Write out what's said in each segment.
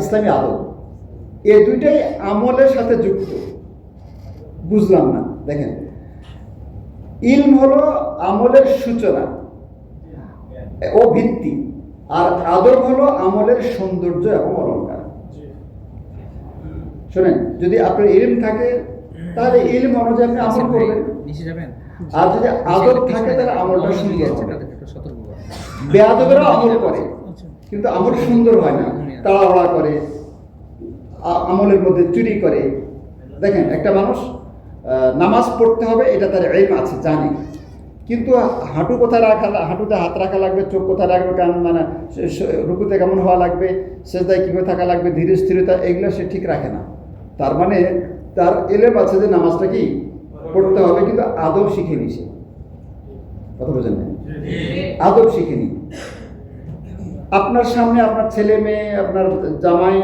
ইসলামী আদব, এই দুইটাই আমলের সাথে যুক্ত। বুঝলাম না, দেখেন, ইলম হলো আমলের সূচনা ও ভিত্তি, আর আদব হলো আমলের সৌন্দর্য এবং অলঙ্কার। শোনেন, যদি আপনার ইলম থাকে তাহলে ইলম অনুযায়ী আপনি আমল করবেন, আর যদি আদব থাকে তাহলে আমলটা সুন্দর হবে। বেয়াদবেরা আমল করে কিন্তু আমল সুন্দর হয় না, তাড়াহুড়া করে, আমলের মধ্যে চুরি করে। দেখেন, একটা মানুষ নামাজ পড়তে হবে এটা তার ইলম আছে, জানে, কিন্তু হাঁটু কোথায় রাখা, হাঁটুতে হাত রাখা লাগবে, চোখ কোথায় রাখবে, মানে রুকুতে কেমন হওয়া লাগবে, সেজদায় কীভাবে থাকা লাগবে, ধীরে স্থিরতা, এগুলো সে ঠিক রাখে না। তার মানে তার ইলম আছে যে নামাজটা কি পড়তে হবে, কিন্তু আদব শিখেনি সে। কথা বোঝেন না? আদব শিখেনি। আপনার সামনে আপনার ছেলে মেয়ে, আপনার জামাই,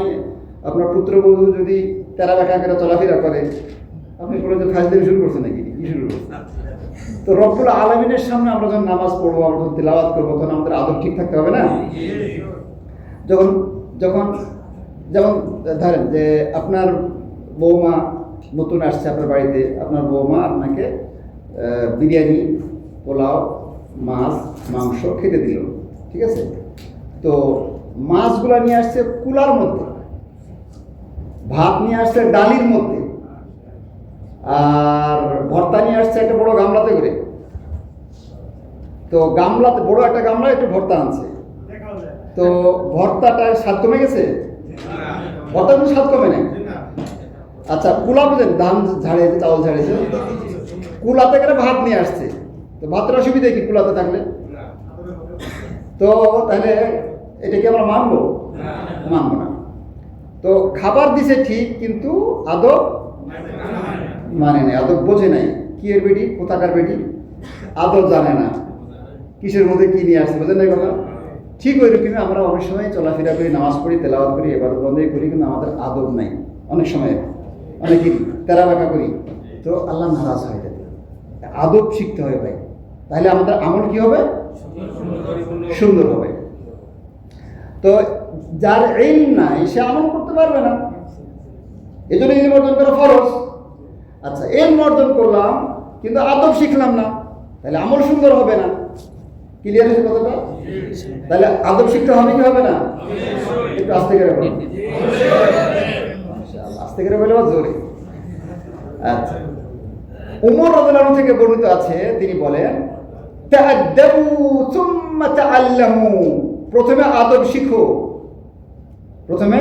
আপনার পুত্রবধূ যদি তেরা বেঁকা করে চলাফেরা করে, আপনি বলে যে ফাজলামি শুরু করছেন নাকি, কি শুরু করছেন? তো রব্বুল আলামিনের সামনে আমরা যখন নামাজ পড়বো, আমরা যখন তিলাওয়াত করবো, তখন আমাদের আদব ঠিক থাকতে হবে না? যখন যখন যেমন ধরেন যে আপনার বৌমা নতুন আসছে আপনার বাড়িতে, আপনার বৌমা আপনাকে বিরিয়ানি, পোলাও, মাছ, মাংস খেতে দিল, ঠিক আছে? তো মাছগুলো নিয়ে আসছে কুলার মধ্যে, ভাত নিয়ে আসছে ডালির মধ্যে, আর ভর্তা নিয়ে আসছে একটা বড় গামলাতে করে। তো গামলাতে, বড় একটা গামলা, একটু ভর্তা আনছে। তো ভর্তাটা স্বাদ কমে গেছে? ভর্তা কিন্তু স্বাদ কমে নেই। আচ্ছা, কুলা বুঝেন, ধান ঝাড়িয়েছে, চাউল ঝাড়িয়েছে, কুলাতে করে ভাত নিয়ে আসছে। তো ভাতের অসুবিধা কি কুলাতে থাকলে? তো তাহলে এটা কি আমরা মানবো? মানবো না। তো খাবার দিছে ঠিক, কিন্তু আদব মানে নাই, আদব বোঝে নাই। কি এর বেটি, কোথাকার বেটি, আদব জানে না কিসের মধ্যে কি নিয়ে আসছে, বোঝেন না কথা? ঠিক ওই রকমই আমরা অনেক সময় চলাফেরা করি, নামাজ পড়ি, তেলাওয়াত করি, এবার বন্ধই করি, কিন্তু আমাদের আদব নাই। অনেক সময় অনেকেই তেরা বাঁকা করি, তো আল্লাহ নারাজ হয়ে যাবে। আদব শিখতে হয় ভাই, তাহলে আমাদের আমল কি হবে? সুন্দর হবে। তো যার ইলম নাই সে আমল করতে পারবে না, এই জন্য ইলম অর্জন করা ফরজ। আচ্ছা, ইলম অর্জন করলাম কিন্তু আদব শিখলাম না, তাহলে আমল সুন্দর হবে না। ক্লিয়ার হয়েছে কথাটা? তাহলে আদব শিখতে হবে কি হবে না? একটু আস্তে করে বলুন, আস্তে করে বলে বা জোরে? আচ্ছা, উমর রাদিয়াল্লাহু আনহু থেকে বর্ণিত আছে, তিনি বলেন, তাআদ্দাবু সুম্মা তাআল্লামু, প্রথমে আদব শিখো, প্রথমে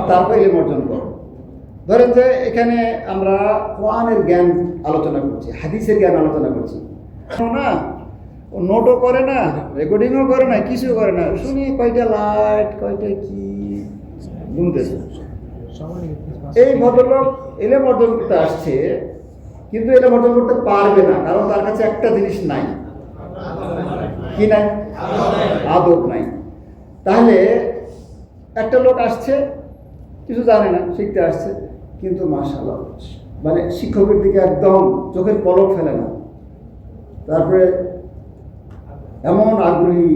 তারপর ইলম অর্জন করো। ধরেন যে এখানে আমরা কোরআনের জ্ঞান আলোচনা করছি, হাদিসের জ্ঞান আলোচনা করছি না, ও নোটও করে না, রেকর্ডিংও করে না, কিছু করে না, শুনি কয়টা লাইট, কয়টা কি গুনতেছে। এই ভদ্রলোক ইলম অর্জন করতে আসছে, কিন্তু ইলম অর্জন করতে পারবে না, কারণ তার কাছে একটা জিনিস নাই। কি নাই? আদব নাই। তাহলে একটা লোক আসছে, কিছু জানে না, শিখতে আসছে, কিন্তু মাশাআল্লাহ মানে শিক্ষকের দিকে একদম চোখের পলক ফেলে না, তারপরে এমন আগ্রহী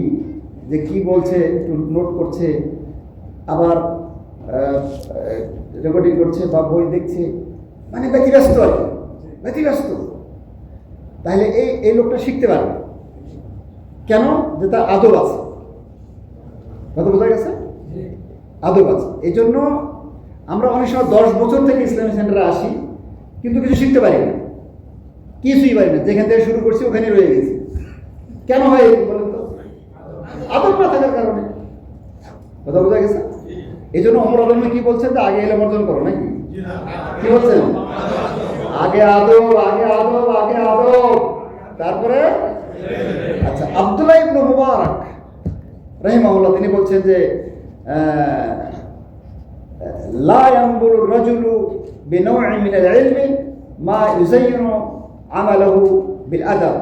যে কি বলছে একটু নোট করছে, আবার রেকর্ডিং করছে বা বই দেখছে, মানে ব্যতিব্যস্ত আর কি, ব্যতিব্যস্ত। তাহলে এই লোকটা শিখতে পারবে কেন? যে তার আদব আছে। কথা বোঝা গেছে? আদব আছে। এই জন্য আমরা অনেক সময় 10 বছর থেকে ইসলামিক সেন্টারে আসি, কিন্তু কিছু শিখতে পারি না, কিছুই পারি না, যেখান থেকে শুরু করছি ওখানে রয়ে গেছি। কেন হয় বলেন তো? আদব না থাকার কারণে। কথা বোঝা গেছে? এই জন্য ওমর রাদিয়াল্লাহু আনহু কি বলছেন, যে আগে ইলম অর্জন করো, নাকি কি বলছেন? আগে আদব, আগে আদব, আগে আদব, তারপরে। আচ্ছা, আব্দুল্লাহ ইবনে মুবারক রাহিমাহুল্লাহ তিনি বলছেন যে লা ইয়ানবুরু রাজুলু বিনাওঈ মিনাল ইলমি মা ইউযায়্যিনু আমালাহু বিল আদাব,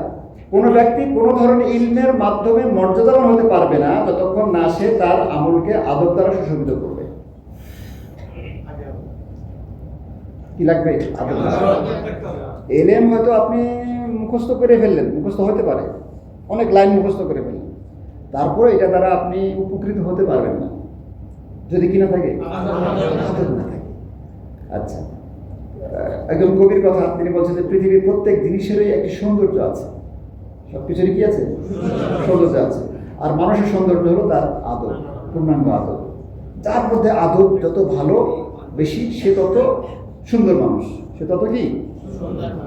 কোন ব্যক্তি কোন ধরনের ইলমের মাধ্যমে মর্যাদাবান হতে পারবে না যতক্ষণ না সে তার আমলকে আদব দ্বারা সুশোভিত করবে। কি লাগবে? আদব। ইলম হয়তো আপনি মুখস্থ করে ফেললেন, মুখস্থ হতে পারে, অনেক লাইন মুখস্থ করে ফেললেন, তারপরে এটা দ্বারা আপনি উপকৃত হতে পারবেন না। যদি কি না থাকে, আদব না থাকে। আচ্ছা, একজন কবির কথা, তিনি বলছেন যে পৃথিবীর প্রত্যেক জিনিসেরই একটি সৌন্দর্য আছে, সবকিছুরই কি আছে, সৌন্দর্য আছে। আর মানুষের সৌন্দর্য হলো তার আদব, পূর্ণাঙ্গ আদব। যার মধ্যে আদব যত ভালো বেশি, সে তত সুন্দর মানুষ, সে তত কি,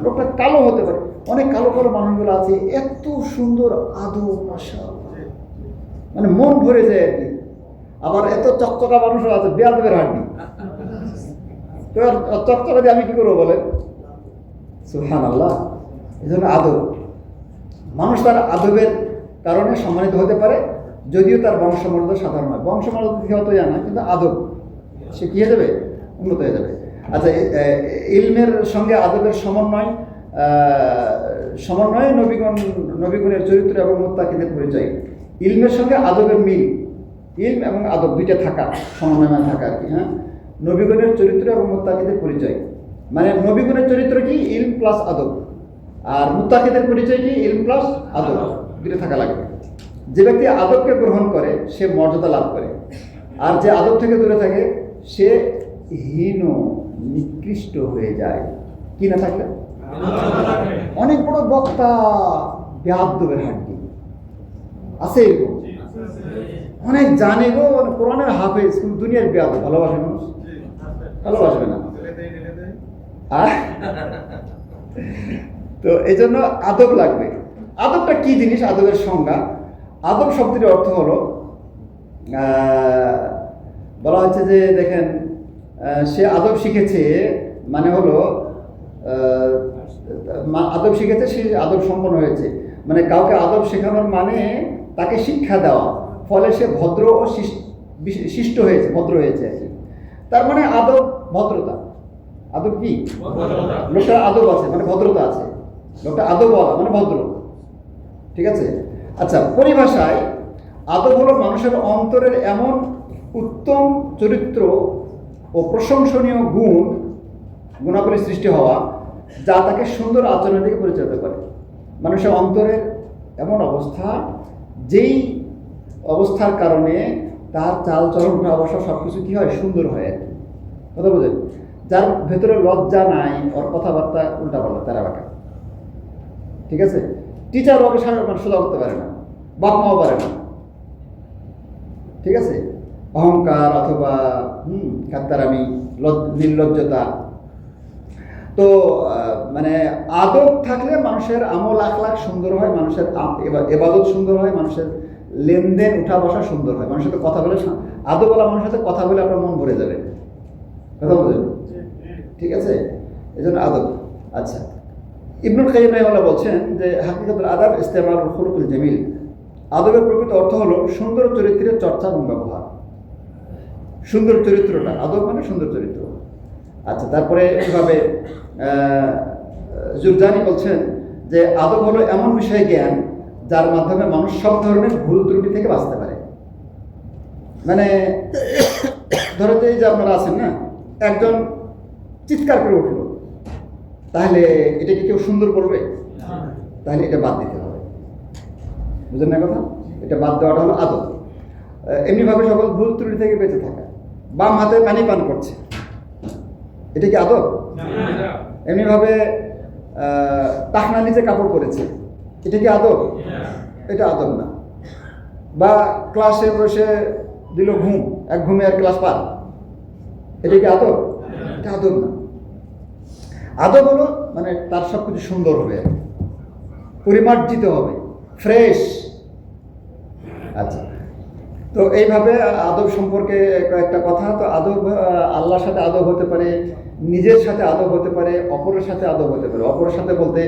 লোকটা কালো হতে পারে, অনেক কালো কালো মানুষগুলো আছে এত সুন্দর আদব, মাশাআল্লাহ, মানে মন ভরে যায় আর কি। আবার এত চকচকা মানুষও আছে বেয়াদবের হাড্ডি। তো চকচকা দিয়ে আমি কি করবো বলেন, সুবহানাল্লাহ। এই জন্য আদব, মানুষ তার আদবের কারণে সম্মানিত হতে পারে, যদিও তার বংশমর্যাদা সাধারণ হয়, বংশমর্যাদা থেকে হতো জানা, কিন্তু আদব সে কি হয়ে যাবে, উন্নত হয়ে যাবে। আচ্ছা, ইলমের সঙ্গে আদবের সমন্বয়ে নবীগণের চরিত্র এবং মুত্তাকিদের পরিচয়। ইলমের সঙ্গে আদবের মিল, ইলম এবং আদব দুইটা থাকা, সমন্বয় থাকা আর কি। হ্যাঁ, নবীগণের চরিত্র এবং মুত্তাকিদের পরিচয়, মানে নবীগণের চরিত্র কি, ইলম প্লাস আদব, আর মুত্তাকিদের পরিচয় কি, ইলম প্লাস আদব, দুটো থাকা লাগবে। যে ব্যক্তি আদবকে গ্রহণ করে সে মর্যাদা লাভ করে, আর যে আদব থেকে দূরে থাকে সে হীন নিকৃষ্ট হয়ে যায়। কি না থাকলে অনেক বড় বক্তা বেয়াদবের হাড্ডি আছে, এরকম অনেক জানে গো, কোরআনের হাফেজ, কিন্তু দুনিয়ার বেয়াদব, ভালোবাসে মানুষ, ভালোবাসবে না। তো এই জন্য আদব লাগবে। আদবটা কি জিনিস, আদবের সংজ্ঞা, আদব শব্দটির অর্থ হলো, বলা হচ্ছে যে দেখেন, সে আদব শিখেছে মানে হলো, আদব শিখেছে, সে আদব সম্পন্ন হয়েছে, মানে কাউকে আদব শেখানোর মানে তাকে শিক্ষা দেওয়া, ফলে সে ভদ্র ও শিষ্ট হয়েছে, ভদ্র হয়েছে আর কি। তার মানে আদব ভদ্রতা, আদব কি, লোকটার আদব আছে মানে ভদ্রতা আছে, লোকটা আদব বলা মানে ভদ্র, ঠিক আছে। আচ্ছা, পরিভাষায় আদব হলো মানুষের অন্তরের এমন উত্তম চরিত্র ও প্রশংসনীয় গুণাবলী সৃষ্টি হওয়া যা তাকে সুন্দর আচরণের দিকে পরিচালিত করে। মানুষের অন্তরের এমন অবস্থা, যেই অবস্থার কারণে তার চালচলন, উঠা বসা সবকিছু কি হয়, সুন্দর হয় আর কি। কথা বোঝেন, যার ভেতরে লজ্জা নাই, ওর কথাবার্তা উল্টা পাল্টা, তারা বাঁকা, ঠিক আছে। টিচার ওকে সোজা করতে পারে না, বাপ মাও পারে না, ঠিক আছে। অহংকার অথবা কাত্তারামি, নির্লজ্জতা। তো মানে আদব থাকলে মানুষের আমল আখলাক সুন্দর হয়, মানুষের ইবাদত সুন্দর হয়, মানুষের লেনদেন উঠা বসা সুন্দর হয়, মানুষের সাথে কথা বলে, আদব বলা মানুষের সাথে কথা বলে আপনার মন ভরে যাবে, কথা বলেন, ঠিক আছে। এই জন্য আদব। আচ্ছা, ইবনুল কাইয়িম রাহিমাহুল্লাহ বলছেন যে হাকিকাতুল আদব ইস্তেমালুল খুলুকুল জামিল, আদবের প্রকৃত অর্থ হলো সুন্দর চরিত্রের চর্চা এবং ব্যবহার। সুন্দর চরিত্রটা, আদব মানে সুন্দর চরিত্র। আচ্ছা, তারপরে এভাবে জুরজানি বলছেন যে আদব হলো এমন বিষয় জ্ঞান যার মাধ্যমে মানুষ সব ধরনের ভুল ত্রুটি থেকে বাঁচতে পারে। মানে ধরতে যে আপনারা আছেন না, একজন চিৎকার করে উঠলো, তাহলে এটা কি কেউ সুন্দর করবে? তাহলে এটা বাদ দিতে হবে, বুঝলেন না কথা? এটা বাদ দেওয়াটা হলো আদব। এমনিভাবে সকল ভুল ত্রুটি থেকে বেঁচে থাকা, বাম হাতে পানি পান করছে, এটা কি আদব? এমনিভাবে টাকনা নিচে কাপড় পরেছে, এটা কি আদব? এটা আদব না। বা ক্লাসে বসে দিল ঘুম, এক ঘুমে আর ক্লাস পার, এটা কি আদব? এটা আদব না। আদব হলো মানে তার সব কিছু সুন্দর হবে, পরিমার্জিত হবে, ফ্রেশ। আচ্ছা, তো এইভাবে আদব সম্পর্কে কয়েকটা কথা। তো আদব আল্লাহর সাথে আদব হতে পারে, নিজের সাথে আদব হতে পারে, অপরের সাথে আদব হতে পারে। অপরের সাথে বলতে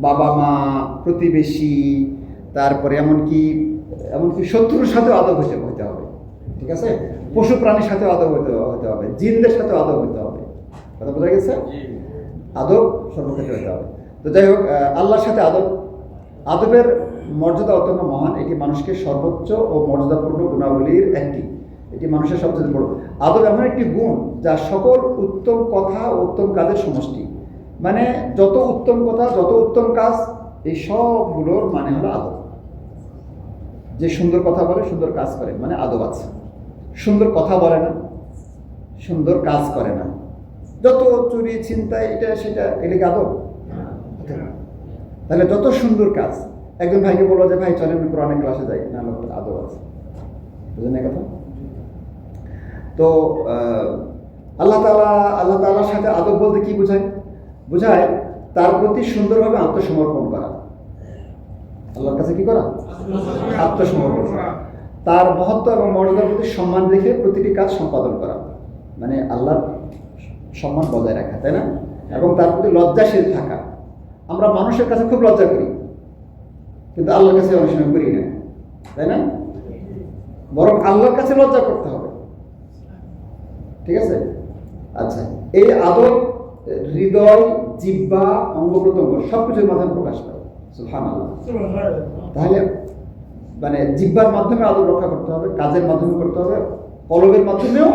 বাবা মা, প্রতিবেশী, তারপরে এমনকি শত্রুর সাথেও আদব হতে হবে, ঠিক আছে। পশু প্রাণীর সাথেও আদব হতে হবে, জিনদের সাথেও আদব হতে হবে। কথা বোঝা গেছে? আদব সর্বক্ষেত্রে হতে হবে। তো যাই হোক, আল্লাহর সাথে আদবের মর্যাদা অত্যন্ত মহান। এটি মানুষকে সর্বোচ্চ ও মর্যাদাপূর্ণ গুণাবলীর একটি, এটি মানুষের সবচেয়ে বড়। আদব এমন একটি গুণ যা সকল উত্তম কথা ও উত্তম কাজের সমষ্টি। মানে যত উত্তম কথা, যত উত্তম কাজ, এই সবগুলোর মানে হলো আদব। যে সুন্দর কথা বলে, সুন্দর কাজ করে, মানে আদব আছে। সুন্দর কথা বলে না, সুন্দর কাজ করে না, যত চুরি ছিনতাই এটা সেটা, এটা কি আদব? তাহলে যত সুন্দর কাজ, একজন ভাইকে বললো যে ভাই চলেন কোরআনের ক্লাসে যাই, না আদব আছে, বুঝলেন এই কথা? তো আল্লাহ তাআলার সাথে আদব বলতে কি বোঝায়? বোঝায় তার প্রতি সুন্দরভাবে আত্মসমর্পণ করা। আল্লাহর কাছে কি করা? আত্মসমর্পণ করা। তার মহত্ব এবং মর্যাদার প্রতি সম্মান রেখে প্রতিটি কাজ সম্পাদন করা, মানে আল্লাহর সম্মান বজায় রাখা, তাই না? এবং তার প্রতি লজ্জাশীল থাকা। আমরা মানুষের কাছে খুব লজ্জা করি, কিন্তু আল্লাহর কাছে অনেক সময় করি না, তাই না? বরং আল্লাহর কাছে লজ্জা করতে হবে, ঠিক আছে? আচ্ছা, এই আদব হৃদয়, জিহ্বা, অঙ্গ প্রত্যঙ্গ সবকিছুর মাধ্যমে প্রকাশ পায়। সুবহানাল্লাহ। তাহলে মানে জিহ্বার মাধ্যমে আদব রক্ষা করতে হবে, কাজের মাধ্যমে করতে হবে, কলবের মাধ্যমেও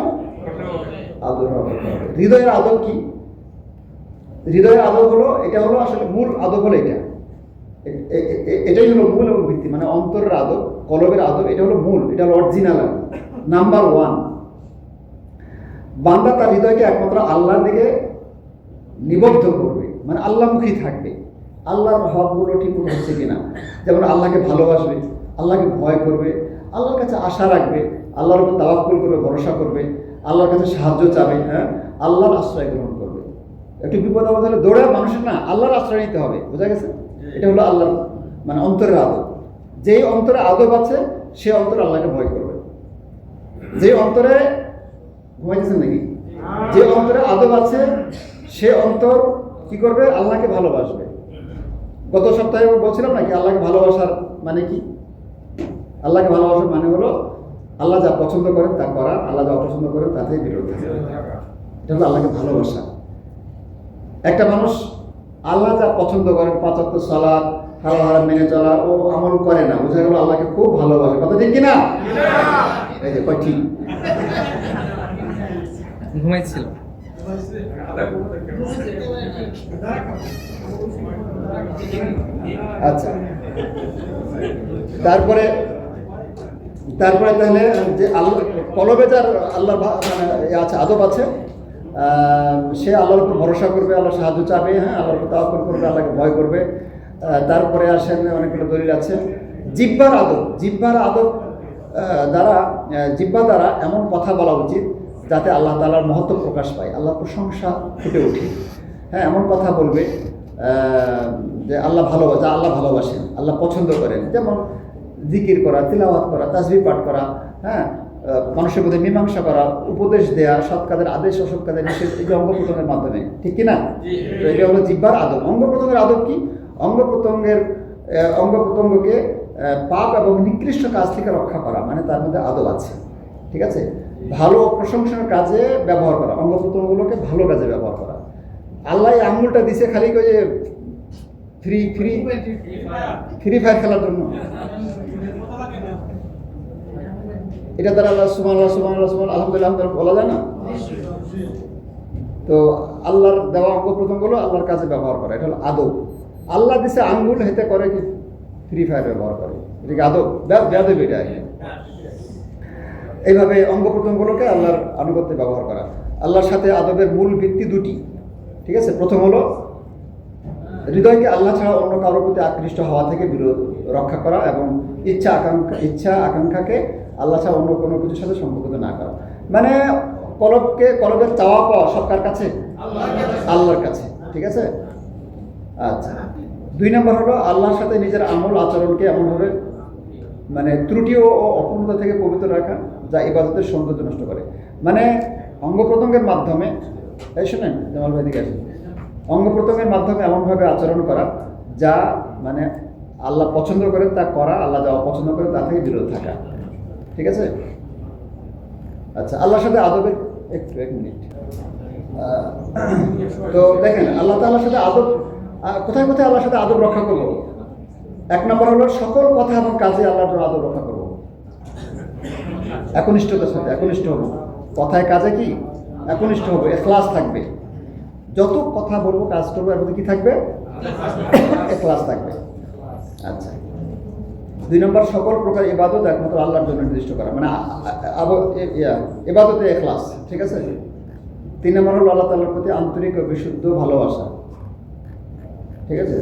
আদব রক্ষা করতে হবে। হৃদয়ের আদব কি? হৃদয়ের আদব হলো, এটা হলো আসলে মূল আদব হলো এটাই হলো মূল এবং ভিত্তি, মানে অন্তরের আদব, কলবের আদব, এটা হলো মূল, এটা হলো অরিজিনাল নাম্বার 1। বান্দা তার হৃদয়কে একমাত্র আল্লাহর দিকে নিবদ্ধ করবে, মানে আল্লাহমুখী থাকবে। আল্লাহর হকগুলো ঠিক হচ্ছে কিনা, যেমন আল্লাহকে ভালোবাসবে, আল্লাহকে ভয় করবে, আল্লাহর কাছে আশা রাখবে, আল্লাহর উপর তাওয়াক্কুল করবে, ভরসা করবে, আল্লাহর কাছে সাহায্য চাবে, হ্যাঁ, আল্লাহর আশ্রয় গ্রহণ করবে। একটু বিপদ আপদ হলে দৌড়ে মানুষের না, আল্লাহর আশ্রয় নিতে হবে, বোঝা গেছে? এটা হলো আল্লাহর মানে অন্তরের আদব। যেই অন্তরে আদব আছে সে অন্তরে আল্লাহকে ভয় করবে। যে অন্তরে ঘুমাইতেছেন নাকি? যে অন্তরে আদব আছে সে অন্তর কি করবে? আল্লাহকে ভালোবাসবে। গত সপ্তাহে বলছিলাম নাকি আল্লাহকে ভালোবাসার মানে কি? আল্লাহকে ভালোবাসার মানে হলো আল্লাহ যা পছন্দ করেন তা করা, আল্লাহ যা অপছন্দ করেন তাতে বিরোধ থাকা। এটা হলো আল্লাহকে ভালোবাসা। একটা মানুষ আল্লাহ যা পছন্দ করেন, 5 ওয়াক্ত সালাত হারাম মেনে চলা, ও আমল করে না, বোঝা গেল আল্লাহকে খুব ভালোবাসে। কথা ঠিক কিনা? এই যে কয় ঠিক। ঘুমাইছিল। আচ্ছা, তারপরে তাহলে যে আল্লাহ কলবে যার আল্লাহ আছে আদব আছে, সে আল্লাহর উপর ভরসা করবে, আল্লাহর সাহায্য চাবে, হ্যাঁ, আল্লাহর উপর তাওয়াক্কুল করবে, আল্লাহকে ভয় করবে। তারপরে আসেন অনেকগুলো দলিল আছে। জিহ্বার আদব, জিহ্বা দ্বারা এমন কথা বলা উচিত যাতে আল্লাহ তাআলার মহত্ব প্রকাশ পায়, আল্লাহর প্রশংসা ফুটে ওঠে। হ্যাঁ, এমন কথা বলবে যে আল্লাহ ভালোবাসেন, আল্লাহ পছন্দ করেন, যেমন জিকির করা, তিলাওয়াত করা, তাসবিহ পাঠ করা, হ্যাঁ, মানুষের মধ্যে মীমাংসা করা, উপদেশ দেয়া, সৎ কাজের আদেশ, অসৎ কাজের নিষেধ, এই যে অঙ্গ প্রত্যঙ্গের মাধ্যমে, ঠিক কিনা? তো এটা হলো জিহ্বার আদব। অঙ্গ প্রত্যঙ্গের আদব কি? অঙ্গ প্রত্যঙ্গকে পাপ এবং নিকৃষ্ট কাজ থেকে রক্ষা করা, মানে তার মধ্যে আদব আছে, ঠিক আছে? ভালো প্রশংসার কাজে ব্যবহার করা, অঙ্গ প্রত্যঙ্গগুলোকে ভালো কাজে ব্যবহার করা। আল্লাহ এই আঙুলটা দিছে খালি ওই যে ফ্রি ফায়ার খেলার জন্য, এটা দ্বারা আল্লাহ সুবহানাল্লাহ আলহামদুলিল্লাহ বলা যায় না? তো আল্লাহর দেওয়া অঙ্গ প্রত্যঙ্গগুলো আল্লাহর কাজে ব্যবহার করা, এটা হলো আদব। আল্লাহ দিছে আঙ্গুল, হেতে করে কি? ফ্রি ফায়ার ব্যবহার করে, এটা কি আদব? বেয়াদব এটা। এইভাবে অঙ্গ প্রত্যঙ্গগুলোকে আল্লাহর আনুগত্যে ব্যবহার করা। আল্লাহর সাথে আদবের মূল ভিত্তি 2টি, ঠিক আছে? প্রথম হলো হৃদয়কে আল্লাহ ছাড়া অন্য কারোর প্রতি আকৃষ্ট হওয়া থেকে বিরত রক্ষা করা, এবং ইচ্ছা আকাঙ্ক্ষাকে আল্লাহ ছাড়া অন্য কোনো কিছুর সাথে সম্পর্কিত না করা। মানে কলবের চাওয়া পাওয়া সব কার কাছে? আল্লাহর কাছে, ঠিক আছে? আচ্ছা, 2 নম্বর হলো আল্লাহর সাথে নিজের আমল আচরণকে এমনভাবে মানে ত্রুটি ও অপূর্ণতা থেকে পবিত্র রাখা যা ইবাদতের সৌন্দর্য নষ্ট করে। মানে অঙ্গ প্রত্যঙ্গের মাধ্যমে, এই শোনেন জামাল ভাই দিকে আসেন, অঙ্গ প্রত্যঙ্গের মাধ্যমে এমনভাবে আচরণ করা যা মানে আল্লাহ পছন্দ করেন তা করা, আল্লাহ যা অপছন্দ করেন তা থেকে বিরত থাকা, ঠিক আছে? আচ্ছা, আল্লাহর সাথে আদবের এক মিনিট। তো দেখেন আল্লাহ তাআলার সাথে আদব, কোথায় আল্লাহর সাথে আদব রক্ষা করবো? 1 নম্বর হলো সকল কথা এবং কাজে আল্লাহর জন্য আদব রক্ষা করবো। একনিষ্ঠতার সাথে একনিষ্ঠ হবো, কথায় কাজে কি একনিষ্ঠ হবো, ইখলাস থাকবে। যত কথা বলবো, কাজ করবো, এর মধ্যে কি থাকবে? ইখলাস থাকবে। আচ্ছা, 2 নম্বর সকল প্রকার ইবাদত একমাত্র আল্লাহর জন্য নির্দিষ্ট করা, মানে ইবাদতে ইখলাস, ঠিক আছে। 3 নম্বর হলো আল্লাহ তাআলার প্রতি আন্তরিক ও বিশুদ্ধ ভালোবাসা, ঠিক আছে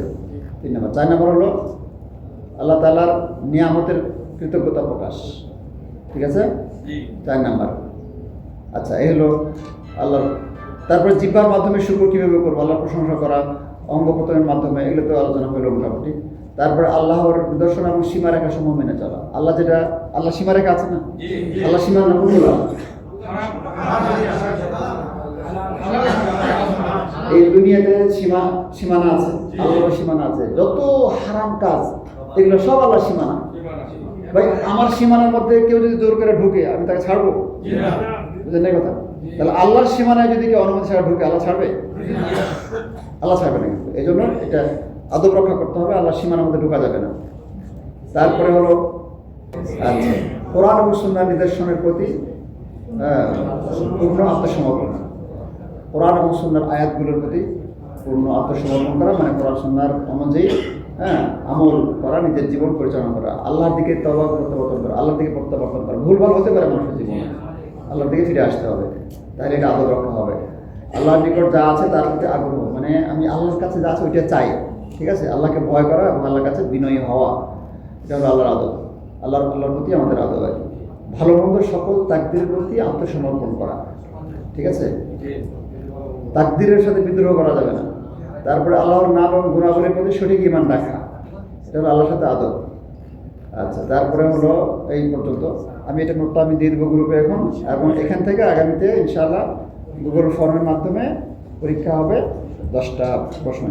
3 নম্বর। 4 নম্বর হলো আল্লাহ তাআলার নিয়ামতের কৃতজ্ঞতা প্রকাশ, ঠিক আছে 4 নম্বর। আচ্ছা, এই হলো আল্লাহর। তারপরে জিহ্বার মাধ্যমে শুকর কীভাবে করবো, আল্লাহর প্রশংসা করা, অঙ্গ প্রত্যঙ্গের মাধ্যমে, এগুলো তো আলোচনা হলো মোটামুটি। তারপরে আল্লাহর নিদর্শন এবং সীমারেখা সমূহ মেনে চলা। আল্লাহ যেটা, আল্লাহ সীমারেখা আছে না, আল্লাহ সীমানা কোনগুলো? এই দুনিয়াতে সীমানা আছে, আল্লাহর সীমানা আছে। যত হারাম কাজ এগুলো সব আল্লাহর সীমানা। ভাই, আমার সীমানার মধ্যে কেউ যদি জোর করে ঢুকে, আমি তাকে ছাড়বো? বুঝলেন না কথা? তাহলে আল্লাহর সীমানায় যদি কেউ অনুমতি ছাড়া ঢুকে, আল্লাহ ছাড়বে? আল্লাহ ছাড়বে না। কিন্তু এই জন্য এটা আদব রক্ষা করতে হবে, আল্লাহর সীমানার মধ্যে ঢোকা যাবে না। তারপরে হলো কোরআন এবং সুন্নাহর নিদর্শনের প্রতি পূর্ণ আত্মসমর্পণ। কোরআন এবং সুন্নাহর আয়াতগুলোর প্রতি পূর্ণ আত্মসমর্পণ করা, মানে কোরআন সুন্নাহর অনুযায়ী আমল করা, নিজের জীবন পরিচালনা করা, আল্লাহর দিকে তওবা প্রত্যাবর্তন করা, আল্লাহর দিকে প্রত্যাবর্তন করা। ভুলভাল হতে পারে মানুষের জীবনে, আল্লাহর দিকে ফিরে আসতে হবে, তাহলে এটা আদব রক্ষা হবে। আল্লাহর নিকট যা আছে তার প্রতি আগ্রহ, মানে আমি আল্লাহর কাছে যা আছে ওইটা চাই, ঠিক আছে। আল্লাহকে ভয় করা এবং আল্লাহর কাছে বিনয়ী হওয়া, এটা হলো আল্লাহর আদব। আল্লাহর প্রতি আমাদের আদব আর কি। ভালো মন্দ সকল তাকদীরের প্রতি আত্মসমর্পণ করা, ঠিক আছে। তাকদীরের সাথে বিদ্রোহ করা যাবে না। তারপরে আল্লাহর নাম এবং গুণাবলীর প্রতি সঠিক ঈমান রাখা, এটা হলো আল্লাহর সাথে আদব। আচ্ছা, তারপরে হলো এই পর্যন্ত। আমি এটা নোটটা আমি দিয়ে দেবো গ্রুপে এখন, এবং এখান থেকে আগামীতে ইনশাআল্লাহ গুগল ফর্মের মাধ্যমে পরীক্ষা হবে 10টা প্রশ্ন।